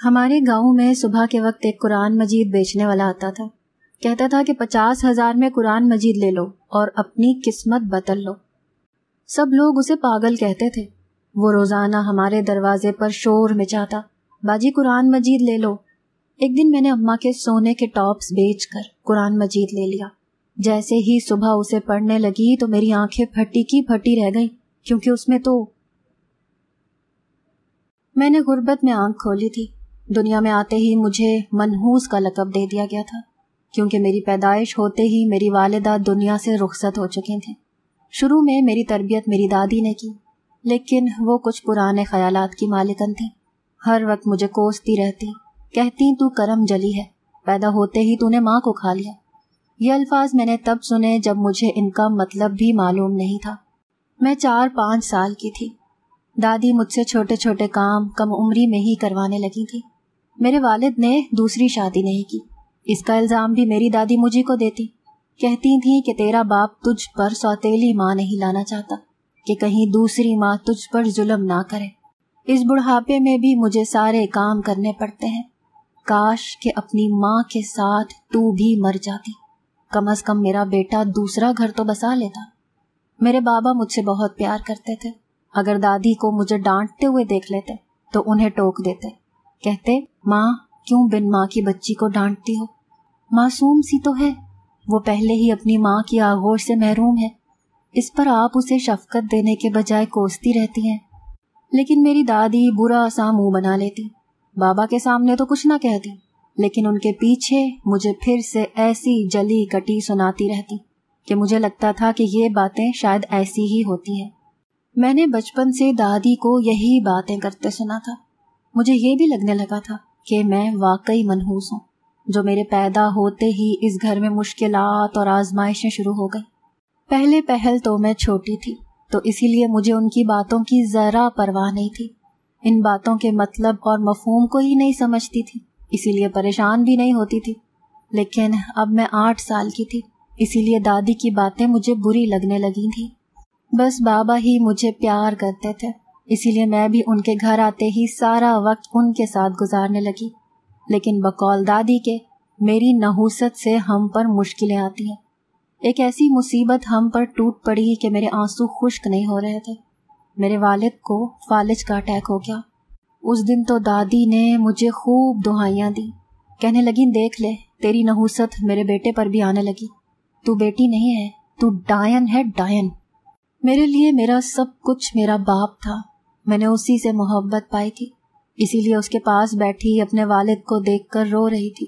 ہمارے گاؤں میں صبح کے وقت ایک قرآن مجید بیچنے والا آتا تھا. کہتا تھا کہ 50,000 میں قرآن مجید لے لو اور اپنی قسمت بدل لو. سب لوگ اسے پاگل کہتے تھے. وہ روزانہ ہمارے دروازے پر شور مچاتا، باجی قرآن مجید لے لو. ایک دن میں نے اماں کے سونے کے ٹاپس بیچ کر قرآن مجید لے لیا. جیسے ہی صبح اسے پڑھنے لگی تو میری آنکھیں پھٹی کی پھٹی رہ گئیں، کیونکہ اس میں تو میں نے غربت میں آنکھ کھولی تھی. دنیا میں آتے ہی مجھے منحوس کا لقب دے دیا گیا تھا، کیونکہ میری پیدائش ہوتے ہی میری والدہ دنیا سے رخصت ہو چکی تھیں. شروع میں میری تربیت میری دادی نے کی، لیکن وہ کچھ پرانے خیالات کی مالکن تھیں. ہر وقت مجھے کوستی رہتی، کہتی تو کرم جلی ہے، پیدا ہوتے ہی تو نے ماں کو کھا لیا. یہ الفاظ میں نے تب سنے جب مجھے ان کا مطلب بھی معلوم نہیں تھا. میں 4-5 سال کی تھی. دادی مجھ سے چھوٹے چھوٹے کام کم عمری میں ہی کروانے لگی تھی. میرے والد نے دوسری شادی نہیں کی. اس کا الزام بھی میری دادی مجھے کو دیتی. کہتی تھی کہ تیرا باپ تجھ پر سوتیلی ماں نہیں لانا چاہتا کہ کہیں دوسری ماں تجھ پر ظلم نہ کرے. اس بڑھاپے میں بھی مجھے سارے کام کرنے پڑتے ہیں. کاش کہ اپنی ماں کے ساتھ تو بھی مر جاتی، کم از کم میرا بیٹا دوسرا گھر تو بسا لیتا. میرے بابا مجھ سے بہت پیار کرتے تھے. اگر دادی کو مجھے ڈانٹتے ہوئے دیکھ لیتے تو انہیں ٹوک دیتے. کہتے ماں کیوں بن ماں کی بچی کو ڈانٹتی ہو، معصوم سی تو ہے، وہ پہلے ہی اپنی ماں کی آغوش سے محروم ہے، اس پر آپ اسے شفقت دینے کے بجائے کوستی رہتی ہیں. لیکن میری دادی برا سا منہ بنا لیتی. بابا کے سامنے تو کچھ نہ کہتی، لیکن ان کے پیچھے مجھے پھر سے ایسی جلی کٹی سناتی رہتی کہ مجھے لگتا تھا کہ یہ باتیں شاید ایسی ہی ہوتی ہیں. میں نے بچپن سے دادی کو یہی باتیں کرتے سنا تھا. مجھے یہ بھی لگنے لگا تھا کہ میں واقعی منحوس ہوں، جو میرے پیدا ہوتے ہی اس گھر میں مشکلات اور آزمائشیں شروع ہو گئی. پہلے پہل تو میں چھوٹی تھی، تو اسی لیے مجھے ان کی باتوں کی ذرا پرواہ نہیں تھی. ان باتوں کے مطلب اور مفہوم کو ہی نہیں سمجھتی تھی، اسی لیے پریشان بھی نہیں ہوتی تھی. لیکن اب میں 8 سال کی تھی، اسی لیے دادی کی باتیں مجھے بری لگنے لگی تھیں. بس بابا ہی مجھے پیار کرتے تھے، اسی لیے میں بھی ان کے گھر آتے ہی سارا وقت ان کے ساتھ گزارنے لگی. لیکن بقول دادی کے میری نحوست سے ہم پر مشکلیں آتی ہیں. ایک ایسی مصیبت ہم پر ٹوٹ پڑی کہ میرے آنسو خشک نہیں ہو رہے تھے. میرے والد کو فالج کا اٹیک ہو گیا. اس دن تو دادی نے مجھے خوب دعائیاں دی، کہنے لگی دیکھ لے تیری نحوست میرے بیٹے پر بھی آنے لگی. تو بیٹی نہیں ہے، تو ڈائن ہے، ڈائن. میرے لیے میرا سب کچھ میرا باپ تھا. میں نے اسی سے محبت پائی تھی، اسی لیے اس کے پاس بیٹھی اپنے والد کو دیکھ کر رو رہی تھی.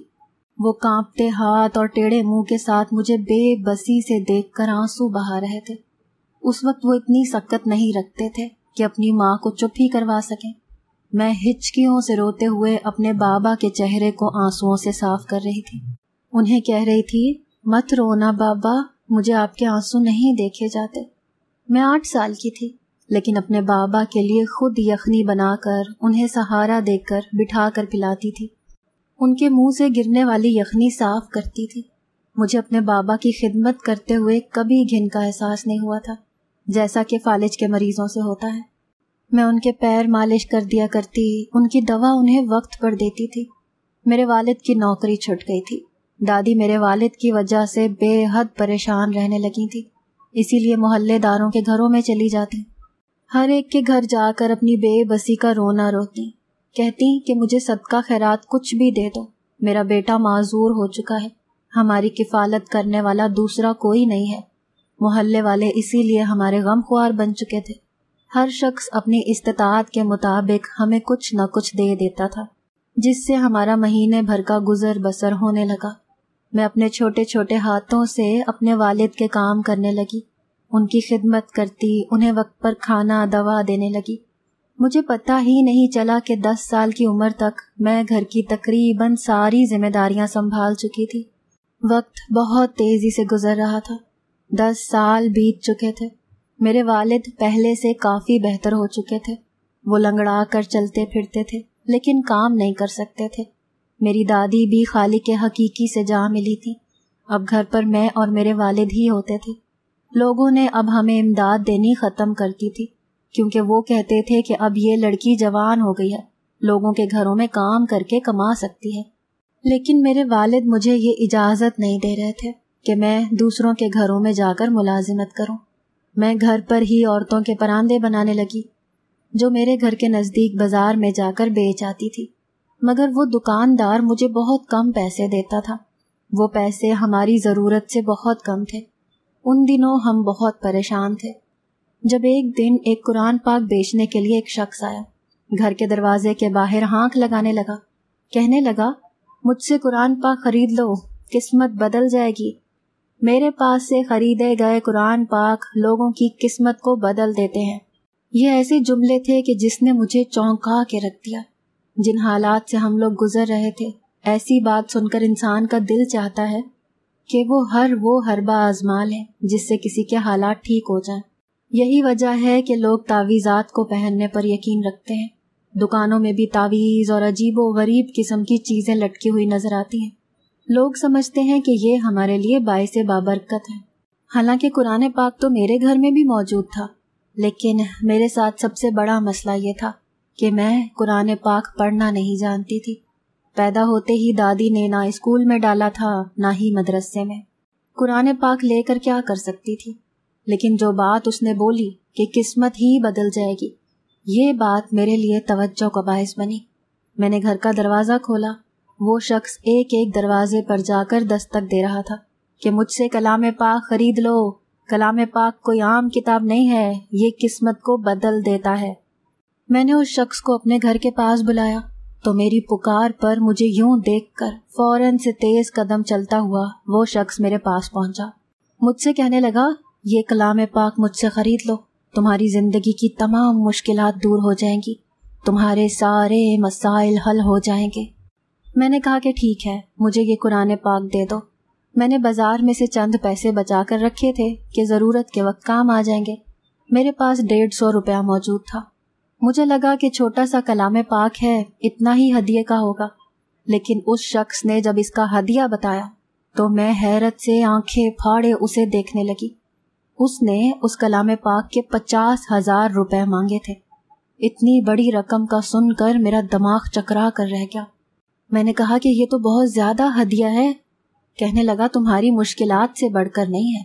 وہ کانپتے ہاتھ اور ٹیڑھے منہ کے ساتھ مجھے بے بسی سے دیکھ کر آنسو بہا رہے تھے. اس وقت وہ اتنی سکت نہیں رکھتے تھے کہ اپنی ماں کو چپ ہی کروا سکیں. میں ہچکیوں سے روتے ہوئے اپنے بابا کے چہرے کو آنسوؤں سے صاف کر رہی تھی. انہیں کہہ رہی تھی مت رونا بابا، مجھے آپ کے آنسو نہیں دیکھے جاتے. میں 8 سال کی تھی، لیکن اپنے بابا کے لیے خود یخنی بنا کر انہیں سہارا دے کر بٹھا کر پلاتی تھی. ان کے منہ سے گرنے والی یخنی صاف کرتی تھی. مجھے اپنے بابا کی خدمت کرتے ہوئے کبھی گھن کا احساس نہیں ہوا تھا، جیسا کہ فالج کے مریضوں سے ہوتا ہے. میں ان کے پیر مالش کر دیا کرتی، ان کی دوا انہیں وقت پر دیتی تھی. میرے والد کی نوکری چھٹ گئی تھی. دادی میرے والد کی وجہ سے بے حد پریشان رہنے لگی تھی، اسی لیے محلے داروں کے گھروں میں چلی جاتی. ہر ایک کے گھر جا کر اپنی بے بسی کا رونا روتی. کہتی کہ مجھے صدقہ خیرات کچھ بھی دے دو، میرا بیٹا معذور ہو چکا ہے، ہماری کفالت کرنے والا دوسرا کوئی نہیں ہے. محلے والے اسی لیے ہمارے غم خوار بن چکے تھے. ہر شخص اپنی استطاعت کے مطابق ہمیں کچھ نہ کچھ دے دیتا تھا، جس سے ہمارا مہینے بھر کا گزر بسر ہونے لگا. میں اپنے چھوٹے چھوٹے ہاتھوں سے اپنے والد کے کام کرنے لگی، ان کی خدمت کرتی، انہیں وقت پر کھانا دوا دینے لگی. مجھے پتہ ہی نہیں چلا کہ 10 سال کی عمر تک میں گھر کی تقریباً ساری ذمہ داریاں سنبھال چکی تھی. وقت بہت تیزی سے گزر رہا تھا. 10 سال بیت چکے تھے. میرے والد پہلے سے کافی بہتر ہو چکے تھے. وہ لنگڑا کر چلتے پھرتے تھے، لیکن کام نہیں کر سکتے تھے. میری دادی بھی خالق حقیقی سے جا ملی تھی. اب گھر پر میں اور میرے والد ہی ہوتے تھے. لوگوں نے اب ہمیں امداد دینی ختم کر دی تھی، کیونکہ وہ کہتے تھے کہ اب یہ لڑکی جوان ہو گئی ہے، لوگوں کے گھروں میں کام کر کے کما سکتی ہے، لیکن میرے والد مجھے یہ اجازت نہیں دے رہے تھے کہ میں دوسروں کے گھروں میں جا کر ملازمت کروں۔ میں گھر پر ہی عورتوں کے پراندے بنانے لگی جو میرے گھر کے نزدیک بازار میں جا کر بیچ آتی تھی، مگر وہ دکاندار مجھے بہت کم پیسے دیتا تھا۔ وہ پیسے ہماری ضرورت سے بہت کم تھے۔ ان دنوں ہم بہت پریشان تھے جب ایک دن ایک قرآن پاک بیچنے کے لیے ایک شخص آیا، گھر کے دروازے کے باہر ہانک لگانے لگا، کہنے لگا مجھ سے قرآن پاک خرید لو، قسمت بدل جائے گی۔ میرے پاس سے خریدے گئے قرآن پاک لوگوں کی قسمت کو بدل دیتے ہیں۔ یہ ایسے جملے تھے کہ جس نے مجھے چونکا کے رکھ دیا۔ جن حالات سے ہم لوگ گزر رہے تھے، ایسی بات سن کر انسان کا دل چاہتا ہے کہ وہ حربہ آزما لے جس سے کسی کے حالات ٹھیک ہو جائیں۔ یہی وجہ ہے کہ لوگ تعویذات کو پہننے پر یقین رکھتے ہیں۔ دکانوں میں بھی تعویذ اور عجیب و غریب قسم کی چیزیں لٹکی ہوئی نظر آتی ہیں۔ لوگ سمجھتے ہیں کہ یہ ہمارے لیے باعث بابرکت ہے۔ حالانکہ قرآن پاک تو میرے گھر میں بھی موجود تھا، لیکن میرے ساتھ سب سے بڑا مسئلہ یہ تھا کہ میں قرآن پاک پڑھنا نہیں جانتی تھی۔ پیدا ہوتے ہی دادی نے نہ اسکول میں ڈالا تھا نہ ہی مدرسے میں۔ قرآن پاک لے کر کیا کر سکتی تھی؟ لیکن جو بات اس نے بولی کہ قسمت ہی بدل جائے گی، یہ بات میرے لیے توجہ کا باعث بنی۔ میں نے گھر کا دروازہ کھولا۔ وہ شخص ایک ایک دروازے پر جا کر دستک دے رہا تھا کہ مجھ سے کلام پاک خرید لو، کلام پاک کوئی عام کتاب نہیں ہے، یہ قسمت کو بدل دیتا ہے۔ میں نے اس شخص کو اپنے گھر کے پاس بلایا تو میری پکار پر مجھے یوں دیکھ کر فوراً سے تیز قدم چلتا ہوا وہ شخص میرے پاس پہنچا۔ مجھ سے کہنے لگا یہ کلام پاک مجھ سے خرید لو، تمہاری زندگی کی تمام مشکلات دور ہو جائیں گی، تمہارے سارے مسائل حل ہو جائیں گے۔ میں نے کہا کہ ٹھیک ہے، مجھے یہ قرآن پاک دے دو۔ میں نے بازار میں سے چند پیسے بچا کر رکھے تھے کہ ضرورت کے وقت کام آ جائیں گے۔ میرے پاس 150 روپیہ موجود تھا۔ مجھے لگا کہ چھوٹا سا کلام پاک ہے، اتنا ہی ہدیے کا ہوگا، لیکن اس شخص نے جب اس کا ہدیہ بتایا تو میں حیرت سے آنکھیں پھاڑے اسے دیکھنے لگی۔ اس نے اس کلام پاک کے 50,000 روپے مانگے تھے۔ اتنی بڑی رقم کا سن کر میرا دماغ چکرا کر رہ گیا۔ میں نے کہا کہ یہ تو بہت زیادہ ہدیہ ہے۔ کہنے لگا تمہاری مشکلات سے بڑھ کر نہیں ہے۔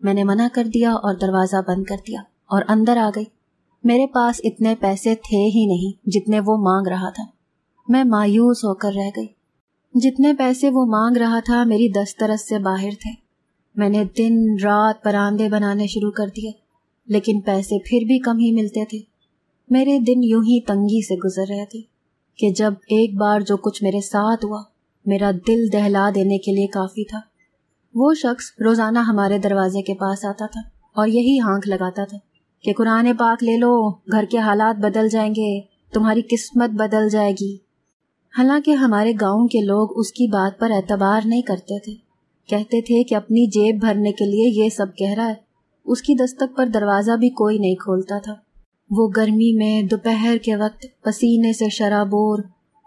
میں نے منع کر دیا اور دروازہ بند کر دیا اور اندر آ گئی۔ میرے پاس اتنے پیسے تھے ہی نہیں جتنے وہ مانگ رہا تھا۔ میں مایوس ہو کر رہ گئی۔ جتنے پیسے وہ مانگ رہا تھا میری دسترس سے باہر تھے۔ میں نے دن رات پراندے بنانے شروع کر دیے، لیکن پیسے پھر بھی کم ہی ملتے تھے۔ میرے دن یوں ہی تنگی سے گزر رہے تھے کہ جب ایک بار جو کچھ میرے ساتھ ہوا میرا دل دہلا دینے کے لیے کافی تھا۔ وہ شخص روزانہ ہمارے دروازے کے پاس آتا تھا اور یہی ہانک لگاتا تھا کہ قرآن پاک لے لو، گھر کے حالات بدل جائیں گے، تمہاری قسمت بدل جائے گی۔ حالانکہ ہمارے گاؤں کے لوگ اس کی بات پر اعتبار نہیں کرتے تھے، کہتے تھے کہ اپنی جیب بھرنے کے لیے یہ سب کہہ رہا ہے۔ اس کی دستک پر دروازہ بھی کوئی نہیں کھولتا تھا۔ وہ گرمی میں دوپہر کے وقت پسینے سے شرابور،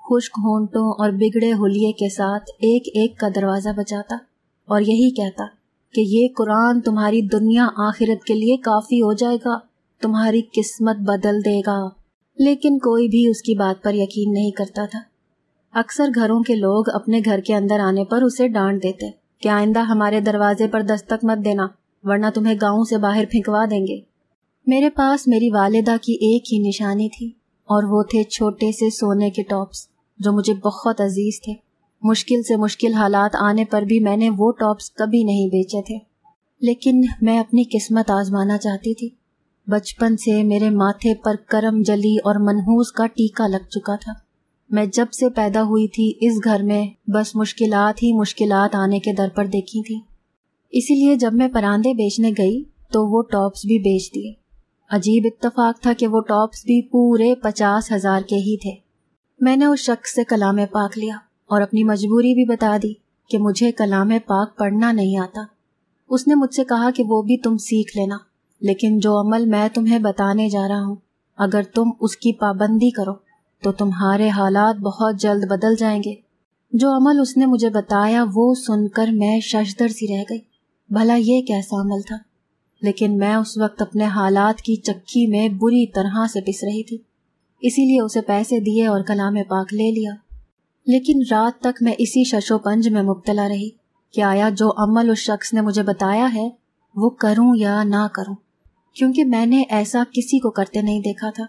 خشک ہونٹوں اور بگڑے حلیے کے ساتھ ایک ایک کا دروازہ بجاتا اور یہی کہتا کہ یہ قرآن تمہاری دنیا آخرت کے لیے کافی ہو جائے گا، تمہاری قسمت بدل دے گا۔ لیکن کوئی بھی اس کی بات پر یقین نہیں کرتا تھا۔ اکثر گھروں کے لوگ اپنے گھر کے اندر آنے پر اسے ڈانٹ دیتے کہ آئندہ ہمارے دروازے پر دستک مت دینا ورنہ تمہیں گاؤں سے باہر پھینکوا دیں گے۔ میرے پاس میری والدہ کی ایک ہی نشانی تھی اور وہ تھے چھوٹے سے سونے کے ٹاپس جو مجھے بہت عزیز تھے۔ مشکل سے مشکل حالات آنے پر بھی میں نے وہ ٹاپس کبھی نہیں بیچے تھے، لیکن میں اپنی قسمت آزمانا چاہتی تھی۔ بچپن سے میرے ماتھے پر کرم جلی اور منحوس کا ٹیکا لگ چکا تھا۔ میں جب سے پیدا ہوئی تھی اس گھر میں بس مشکلات ہی مشکلات آنے کے در پر دیکھی تھی۔ اسی لیے جب میں پراندے بیچنے گئی تو وہ ٹاپس بھی بیچ دیے۔ عجیب اتفاق تھا کہ وہ ٹاپس بھی پورے 50,000 کے ہی تھے۔ میں نے اس شخص سے کلام پاک لیا اور اپنی مجبوری بھی بتا دی کہ مجھے کلام پاک پڑھنا نہیں آتا۔ اس نے مجھ سے کہا کہ وہ بھی تم سیکھ لینا، لیکن جو عمل میں تمہیں بتانے جا رہا ہوں اگر تم اس کی پابندی کرو تو تمہارے حالات بہت جلد بدل جائیں گے۔ جو عمل اس نے مجھے بتایا وہ سن کر میں ششدر سی رہ گئی۔ بھلا یہ کیسا عمل تھا؟ لیکن میں اس وقت اپنے حالات کی چکی میں بری طرح سے پس رہی تھی۔ اسی لیے اسے پیسے دیے اور کلام پاک لے لیا۔ لیکن رات تک میں اسی شش و پنج میں مبتلا رہی کہ آیا جو عمل اس شخص نے مجھے بتایا ہے وہ کروں یا نہ کروں، کیونکہ میں نے ایسا کسی کو کرتے نہیں دیکھا تھا۔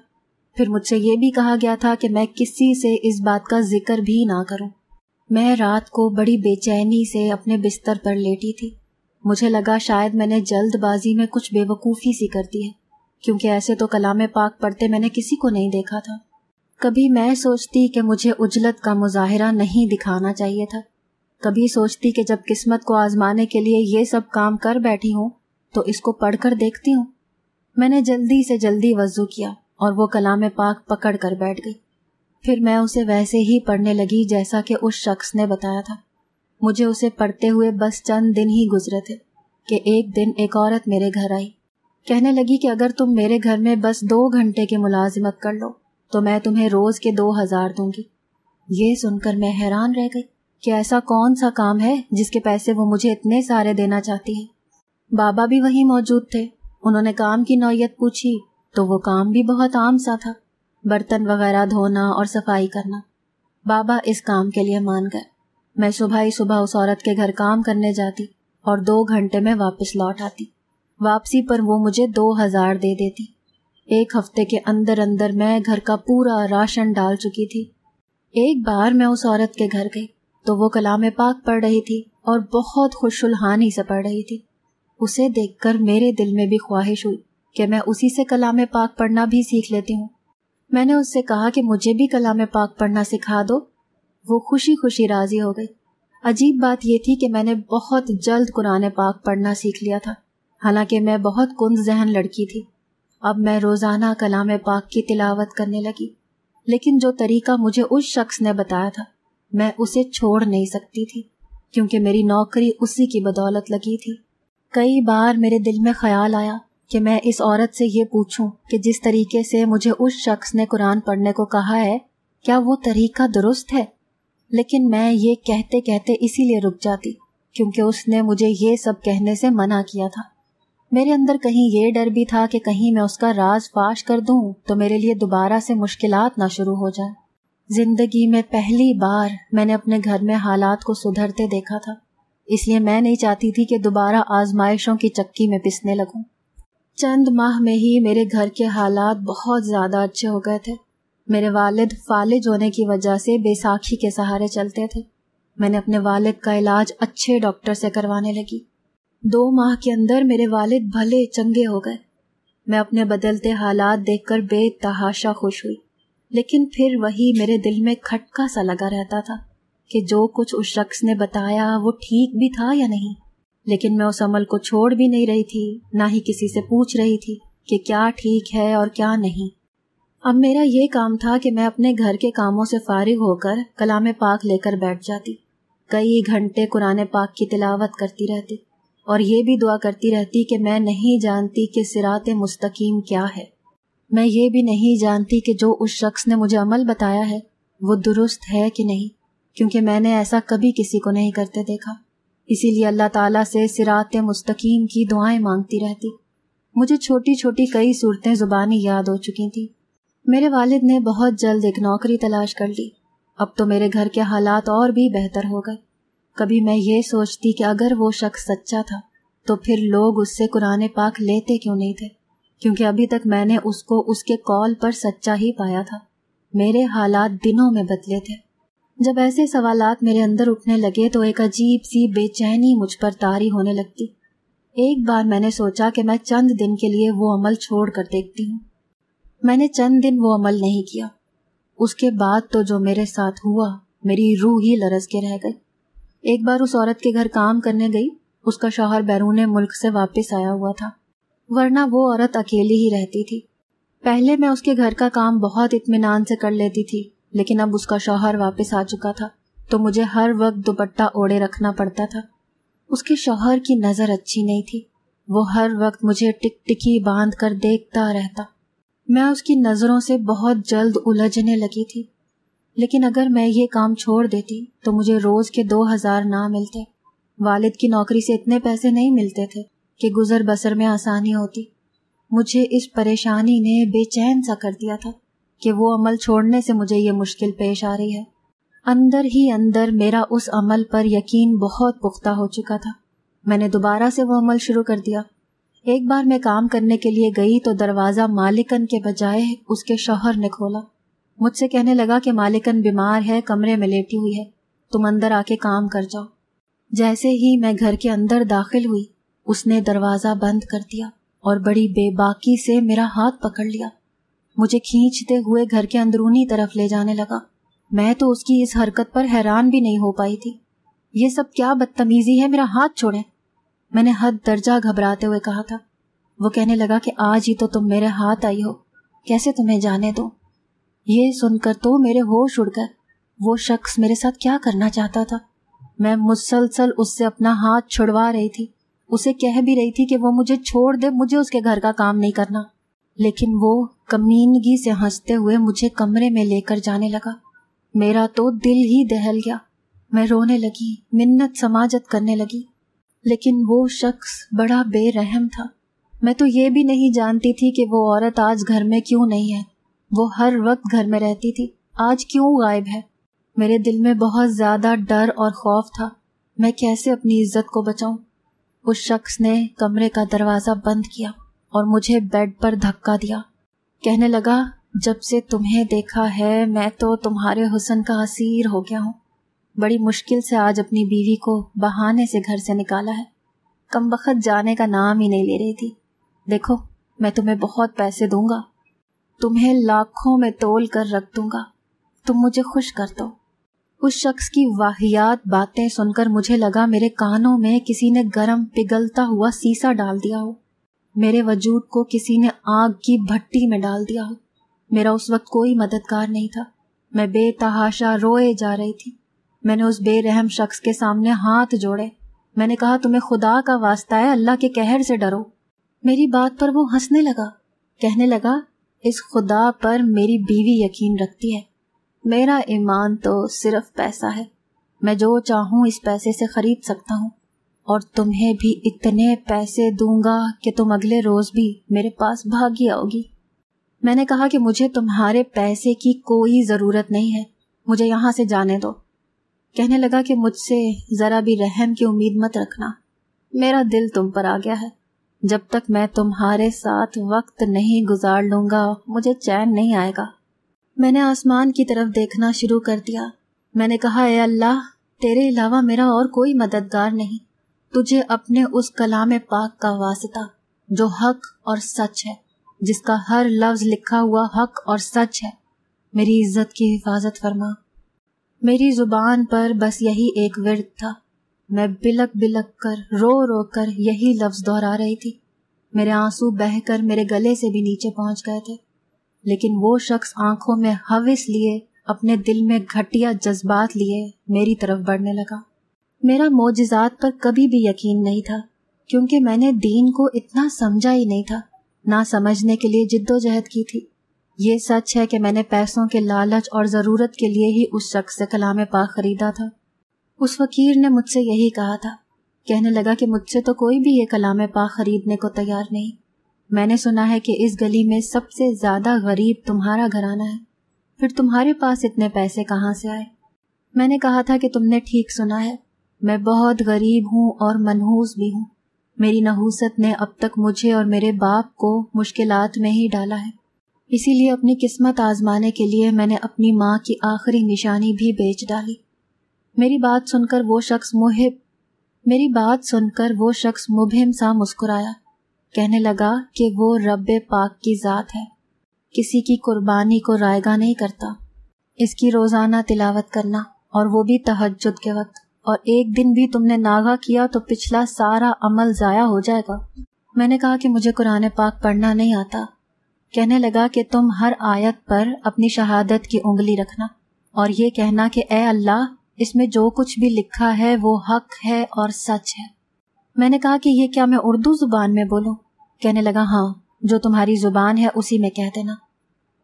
پھر مجھ سے یہ بھی کہا گیا تھا کہ میں کسی سے اس بات کا ذکر بھی نہ کروں۔ میں رات کو بڑی بے چینی سے اپنے بستر پر لیٹی تھی۔ مجھے لگا شاید میں نے جلد بازی میں کچھ بے وقوفی سی کر دی ہے، کیونکہ ایسے تو کلام پاک پڑھتے میں نے کسی کو نہیں دیکھا تھا۔ کبھی میں سوچتی کہ مجھے عجلت کا مظاہرہ نہیں دکھانا چاہیے تھا، کبھی سوچتی کہ جب قسمت کو آزمانے کے لیے یہ سب کام کر بیٹھی ہوں تو اس کو پڑھ کر دیکھتی ہوں۔ میں نے جلدی سے جلدی وضو کیا اور وہ کلام پاک پکڑ کر بیٹھ گئی۔ پھر میں اسے ویسے ہی پڑھنے لگی جیسا کہ اس شخص نے بتایا تھا۔ مجھے اسے پڑھتے ہوئے بس چند دن ہی گزرے تھے کہ ایک دن ایک عورت میرے گھر آئی، کہنے لگی کہ اگر تم میرے گھر میں بس 2 گھنٹے کی ملازمت کر لو تو میں تمہیں روز کے 2000 دوں گی۔ یہ سن کر میں حیران رہ گئی کہ ایسا کون سا کام ہے جس کے پیسے وہ مجھے اتنے سارے دینا چاہتی ہے۔ بابا بھی وہیں موجود تھے۔ انہوں نے کام کی نوعیت پوچھی تو وہ کام بھی بہت عام سا تھا، برتن وغیرہ دھونا اور صفائی کرنا۔ بابا اس کام کے لیے مان گئے۔ میں صبح ہی صبح اس عورت کے گھر کام کرنے جاتی اور 2 گھنٹے میں واپس لوٹ آتی۔ واپسی پر وہ مجھے 2000 دے دیتی۔ 1 ہفتے کے اندر اندر میں گھر کا پورا راشن ڈال چکی تھی۔ ایک بار میں اس عورت کے گھر گئی تو وہ کلام پاک پڑھ رہی تھی اور بہت خوش الحانی سے پڑھ رہی تھی۔ اسے دیکھ کر میرے دل میں بھی خواہش ہوئی کہ میں اسی سے کلام پاک پڑھنا بھی سیکھ لیتی ہوں۔ میں نے اس سے کہا کہ مجھے بھی کلام پاک پڑھنا سکھا دو۔ وہ خوشی خوشی راضی ہو گئی۔ عجیب بات یہ تھی کہ میں نے بہت جلد قرآن پاک پڑھنا سیکھ لیا تھا، حالانکہ میں بہت کند ذہن لڑکی تھی۔ اب میں روزانہ کلام پاک کی تلاوت کرنے لگی، لیکن جو طریقہ مجھے اس شخص نے بتایا تھا میں اسے چھوڑ نہیں سکتی تھی، کیونکہ میری نوکری اسی کی بدولت لگی تھی۔ کئی بار میرے دل میں خیال آیا کہ میں اس عورت سے یہ پوچھوں کہ جس طریقے سے مجھے اس شخص نے قرآن پڑھنے کو کہا ہے کیا وہ طریقہ درست ہے، لیکن میں یہ کہتے کہتے اسی لیے رک جاتی کیونکہ اس نے مجھے یہ سب کہنے سے منع کیا تھا۔ میرے اندر کہیں یہ ڈر بھی تھا کہ کہیں میں اس کا راز فاش کر دوں تو میرے لیے دوبارہ سے مشکلات نہ شروع ہو جائیں۔ زندگی میں پہلی بار میں نے اپنے گھر میں حالات کو سدھرتے دیکھا تھا، اس لیے میں نہیں چاہتی تھی کہ دوبارہ آزمائشوں کی چکی میں پسنے لگوں۔ چند ماہ میں ہی میرے گھر کے حالات بہت زیادہ اچھے ہو گئے تھے۔ میرے والد فالج ہونے کی وجہ سے بیساکھی کے سہارے چلتے تھے۔ میں نے اپنے والد کا علاج اچھے ڈاکٹر سے کروانے لگی۔ 2 ماہ کے اندر میرے والد بھلے چنگے ہو گئے۔ میں اپنے بدلتے حالات دیکھ کر بے تحاشا خوش ہوئی، لیکن پھر وہی میرے دل میں کھٹکا سا لگا رہتا تھا کہ جو کچھ اس شخص نے بتایا وہ ٹھیک بھی تھا یا نہیں، لیکن میں اس عمل کو چھوڑ بھی نہیں رہی تھی، نہ ہی کسی سے پوچھ رہی تھی کہ کیا ٹھیک ہے اور کیا نہیں۔ اب میرا یہ کام تھا کہ میں اپنے گھر کے کاموں سے فارغ ہو کر کلام پاک لے کر بیٹھ جاتی، کئی گھنٹے قرآن پاک کی تلاوت کرتی رہتی اور یہ بھی دعا کرتی رہتی کہ میں نہیں جانتی کہ صراط مستقیم کیا ہے، میں یہ بھی نہیں جانتی کہ جو اس شخص نے مجھے عمل بتایا ہے وہ درست ہے کہ نہیں، کیونکہ میں نے ایسا کبھی کسی کو نہیں کرتے دیکھا۔ اسی لیے اللہ تعالیٰ سے صراط مستقیم کی دعائیں مانگتی رہتی۔ مجھے چھوٹی چھوٹی کئی صورتیں زبانی یاد ہو چکی تھیں۔ میرے والد نے بہت جلد ایک نوکری تلاش کر لی۔ اب تو میرے گھر کے حالات اور بھی بہتر ہو گئے۔ کبھی میں یہ سوچتی کہ اگر وہ شخص سچا تھا تو پھر لوگ اس سے قرآن پاک لیتے کیوں نہیں تھے، کیونکہ ابھی تک میں نے اس کو اس کے قول پر سچا ہی پایا تھا۔ میرے حالات دنوں میں بدلے تھے۔ جب ایسے سوالات میرے اندر اٹھنے لگے تو ایک عجیب سی بے چینی مجھ پر طاری ہونے لگتی۔ ایک بار میں نے سوچا کہ میں چند دن کے لیے وہ عمل چھوڑ کر دیکھتی ہوں۔ میں نے چند دن وہ عمل نہیں کیا۔ اس کے بعد تو جو میرے ساتھ ہوا میری روح ہی لرز کے رہ گئی۔ ایک بار اس عورت کے گھر کام کرنے گئی، اس کا شوہر بیرون ملک سے واپس آیا ہوا تھا، ورنہ وہ عورت اکیلی ہی رہتی تھی۔ پہلے میں اس کے گھر کا کام بہت اطمینان سے کر لیتی تھی، لیکن اب اس کا شوہر واپس آ چکا تھا تو مجھے ہر وقت دوپٹہ اوڑے رکھنا پڑتا تھا۔ اس کے شوہر کی نظر اچھی نہیں تھی، وہ ہر وقت مجھے ٹک ٹکی باندھ کر دیکھتا رہتا۔ میں اس کی نظروں سے بہت جلد الجھنے لگی تھی، لیکن اگر میں یہ کام چھوڑ دیتی تو مجھے روز کے 2000 نہ ملتے۔ والد کی نوکری سے اتنے پیسے نہیں ملتے تھے کہ گزر بسر میں آسانی ہوتی۔ مجھے اس پریشانی نے بے چین سا کر دیا تھا کہ وہ عمل چھوڑنے سے مجھے یہ مشکل پیش آ رہی ہے۔ اندر ہی اندر میرا اس عمل پر یقین بہت پختہ ہو چکا تھا۔ میں نے دوبارہ سے وہ عمل شروع کر دیا۔ ایک بار میں کام کرنے کے لیے گئی تو دروازہ مالکن کے بجائے اس کے شوہر نے کھولا۔ مجھ سے کہنے لگا کہ مالکن بیمار ہے، کمرے میں لیٹی ہوئی ہے، تم اندر آ کے کام کر جاؤ۔ جیسے ہی میں گھر کے اندر داخل ہوئی اس نے دروازہ بند کر دیا اور بڑی بے باکی سے میرا ہاتھ پکڑ لیا، مجھے کھینچتے ہوئے گھر کے اندرونی طرف لے جانے لگا۔ میں تو اس کی اس حرکت پر حیران بھی نہیں ہو پائی تھی۔ یہ سب کیا بدتمیزی ہے، میرا ہاتھ چھوڑیں، میں نے حد درجہ گھبراتے ہوئے کہا تھا۔ وہ کہنے لگا کہ آج ہی تو تم میرے ہاتھ آئی ہو، کیسے تمہیں جانے دوں۔ یہ سن کر تو میرے ہوش اڑ گئے۔ وہ شخص میرے ساتھ کیا کرنا چاہتا تھا؟ میں مسلسل اس سے اپنا ہاتھ چھڑوا رہی تھی، اسے کہہ بھی رہی تھی کہ وہ مجھے چھوڑ دے، مجھے اس کے گھر کا کام نہیں کرنا، لیکن وہ کمینگی سے ہنستے ہوئے مجھے کمرے میں لے کر جانے لگا۔ میرا تو دل ہی دہل گیا، میں رونے لگی، منت سماجت کرنے لگی، لیکن وہ شخص بڑا بے رحم تھا۔ میں تو یہ بھی نہیں جانتی تھی کہ وہ عورت آج گھر میں کیوں نہیں ہے۔ وہ ہر وقت گھر میں رہتی تھی، آج کیوں غائب ہے؟ میرے دل میں بہت زیادہ ڈر اور خوف تھا، میں کیسے اپنی عزت کو بچاؤں؟ اس شخص نے کمرے کا دروازہ بند کیا اور مجھے بیڈ پر دھکا دیا، کہنے لگا جب سے تمہیں دیکھا ہے میں تو تمہارے حسن کا اسیر ہو گیا ہوں۔ بڑی مشکل سے آج اپنی بیوی کو بہانے سے گھر سے نکالا ہے، کمبخت جانے کا نام ہی نہیں لے رہی تھی۔ دیکھو میں تمہیں بہت پیسے دوں گا، تمہیں لاکھوں میں تول کر رکھ دوں گا، تم مجھے خوش کر دو۔ اس شخص کی واہیات باتیں سن کر مجھے لگا میرے کانوں میں کسی نے گرم پگھلتا ہوا سیسا ڈال دیا ہو، میرے وجود کو کسی نے آگ کی بھٹی میں ڈال دیا ہو۔ میرا اس وقت کوئی مددگار نہیں تھا، میں بے تحاشا روئے جا رہی تھی۔ میں نے اس بے رحم شخص کے سامنے ہاتھ جوڑے، میں نے کہا تمہیں خدا کا واسطہ ہے، اللہ کے قہر سے ڈرو۔ میری بات پر وہ ہنسنے لگا، کہنے لگا اس خدا پر میری بیوی یقین رکھتی ہے، میرا ایمان تو صرف پیسہ ہے، میں جو چاہوں اس پیسے سے خرید سکتا ہوں، اور تمہیں بھی اتنے پیسے دوں گا کہ تم اگلے روز بھی میرے پاس بھاگی آؤ گی۔ میں نے کہا کہ مجھے تمہارے پیسے کی کوئی ضرورت نہیں ہے، مجھے یہاں سے جانے دو۔ کہنے لگا کہ مجھ سے ذرا بھی رحم کی امید مت رکھنا، میرا دل تم پر آ گیا ہے، جب تک میں تمہارے ساتھ وقت نہیں گزار لوں گا مجھے چین نہیں آئے گا۔ میں نے آسمان کی طرف دیکھنا شروع کر دیا، میں نے کہا اے اللہ تیرے علاوہ میرا اور کوئی مددگار نہیں، تجھے اپنے اس کلام پاک کا واسطہ جو حق اور سچ ہے، جس کا ہر لفظ لکھا ہوا حق اور سچ ہے، میری عزت کی حفاظت فرما۔ میری زبان پر بس یہی ایک ورد تھا، میں بلک بلک کر رو رو کر یہی لفظ دہرا رہی تھی، میرے آنسو بہہ کر میرے گلے سے بھی نیچے پہنچ گئے تھے، لیکن وہ شخص آنکھوں میں ہوس لیے، اپنے دل میں گھٹیا جذبات لیے میری طرف بڑھنے لگا۔ میرا معجزات پر کبھی بھی یقین نہیں تھا، کیونکہ میں نے دین کو اتنا سمجھا ہی نہیں تھا، نہ سمجھنے کے لیے جد و جہد کی تھی۔ یہ سچ ہے کہ میں نے پیسوں کے لالچ اور ضرورت کے لیے ہی اس شخص سے کلام پاک خریدا تھا۔ اس فقیر نے مجھ سے یہی کہا تھا، کہنے لگا کہ مجھ سے تو کوئی بھی یہ کلام پاک خریدنے کو تیار نہیں، میں نے سنا ہے کہ اس گلی میں سب سے زیادہ غریب تمہارا گھرانہ ہے، پھر تمہارے پاس اتنے پیسے کہاں سے آئے؟ میں نے کہا تھا کہ تم نے ٹھیک سنا ہے، میں بہت غریب ہوں اور منحوس بھی ہوں، میری نحوست نے اب تک مجھے اور میرے باپ کو مشکلات میں ہی ڈالا ہے، اسی لیے اپنی قسمت آزمانے کے لیے میں نے اپنی ماں کی آخری نشانی بھی بیچ ڈالی۔ میری بات سن کر وہ شخص مبہم سا مسکرایا، کہنے لگا کہ وہ رب پاک کی ذات ہے، کسی کی قربانی کو رائگاں نہیں کرتا، اس کی روزانہ تلاوت کرنا اور وہ بھی تہجد کے وقت، اور ایک دن بھی تم نے ناغہ کیا تو پچھلا سارا عمل ضائع ہو جائے گا۔ میں نے کہا کہ مجھے قرآن پاک پڑھنا نہیں آتا۔ کہنے لگا کہ تم ہر آیت پر اپنی شہادت کی انگلی رکھنا اور یہ کہنا کہ اے اللہ اس میں جو کچھ بھی لکھا ہے وہ حق ہے اور سچ ہے۔ میں نے کہا کہ یہ کیا میں اردو زبان میں بولوں؟ کہنے لگا ہاں، جو تمہاری زبان ہے اسی میں کہہ دینا۔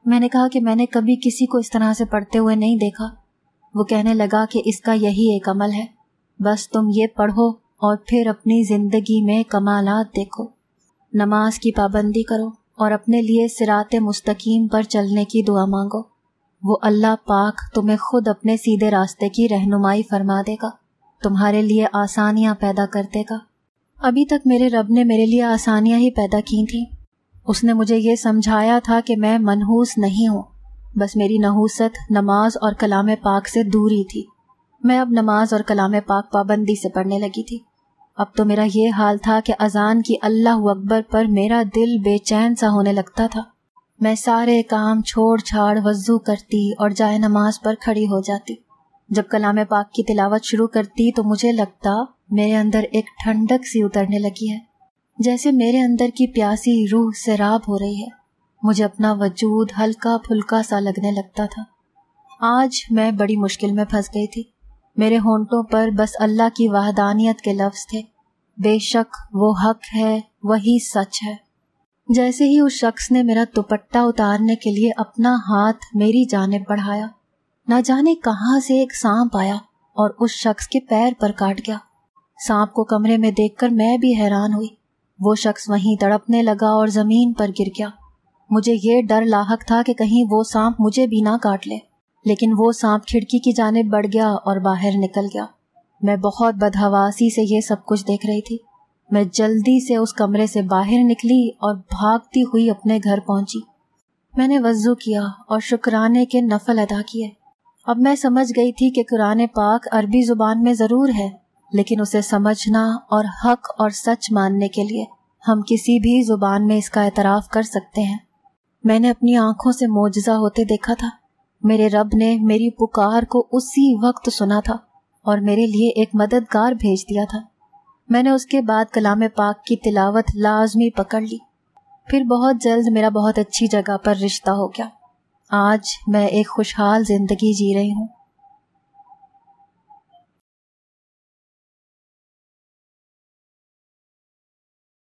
میں نے کہا کہ میں نے کبھی کسی کو اس طرح سے پڑھتے ہوئے نہیں دیکھا۔ وہ کہنے لگا کہ اس کا یہی ایک عمل ہے، بس تم یہ پڑھو اور پھر اپنی زندگی میں کمالات دیکھو، نماز کی پابندی کرو اور اپنے لیے صراط مستقیم پر چلنے کی دعا مانگو۔ وہ اللہ پاک تمہیں خود اپنے سیدھے راستے کی رہنمائی فرما دے گا، تمہارے لیے آسانیاں پیدا کر دے گا۔ ابھی تک میرے رب نے میرے لیے آسانیاں ہی پیدا کی تھیں۔ اس نے مجھے یہ سمجھایا تھا کہ میں منحوس نہیں ہوں، بس میری نحوست نماز اور کلام پاک سے دور ہی تھی۔ میں اب نماز اور کلام پاک پابندی سے پڑھنے لگی تھی۔ اب تو میرا یہ حال تھا کہ اذان کی اللہ اکبر پر میرا دل بے چین سا ہونے لگتا تھا۔ میں سارے کام چھوڑ چھاڑ وضو کرتی اور جائے نماز پر کھڑی ہو جاتی۔ جب کلام پاک کی تلاوت شروع کرتی تو مجھے لگتا میرے اندر ایک ٹھنڈک سی اترنے لگی ہے، جیسے میرے اندر کی پیاسی روح سیراب ہو رہی ہے۔ مجھے اپنا وجود ہلکا پھلکا سا لگنے لگتا تھا۔ آج میں بڑی مشکل میں پھنس گئی تھی۔ میرے ہونٹوں پر بس اللہ کی وحدانیت کے لفظ تھے۔ بے شک وہ حق ہے، وہی سچ ہے۔ جیسے ہی اس شخص نے میرا دوپٹہ اتارنے کے لیے اپنا ہاتھ میری جانب بڑھایا، نہ جانے کہاں سے ایک سانپ آیا اور اس شخص کے پیر پر کاٹ گیا۔ سانپ کو کمرے میں دیکھ کر میں بھی حیران ہوئی۔ وہ شخص وہیں تڑپنے لگا اور زمین پر گر گیا۔ مجھے یہ ڈر لاحق تھا کہ کہیں وہ سانپ مجھے بھی نہ کاٹ لے، لیکن وہ سانپ کھڑکی کی جانب بڑھ گیا اور باہر نکل گیا۔ میں بہت بدحواسی سے یہ سب کچھ دیکھ رہی تھی۔ میں جلدی سے اس کمرے سے باہر نکلی اور بھاگتی ہوئی اپنے گھر پہنچی۔ میں نے وضو کیا اور شکرانے کے نفل ادا کیے۔ اب میں سمجھ گئی تھی کہ قرآن پاک عربی زبان میں ضرور ہے، لیکن اسے سمجھنا اور حق اور سچ ماننے کے لیے ہم کسی بھی زبان میں اس کا اعتراف کر سکتے ہیں۔ میں نے اپنی آنکھوں سے معجزہ ہوتے دیکھا تھا۔ میرے رب نے میری پکار کو اسی وقت سنا تھا اور میرے لیے ایک مددگار بھیج دیا تھا۔ میں نے اس کے بعد کلام پاک کی تلاوت لازمی پکڑ لی۔ پھر بہت جلد میرا بہت اچھی جگہ پر رشتہ ہو گیا۔ آج میں ایک خوشحال زندگی جی رہی ہوں۔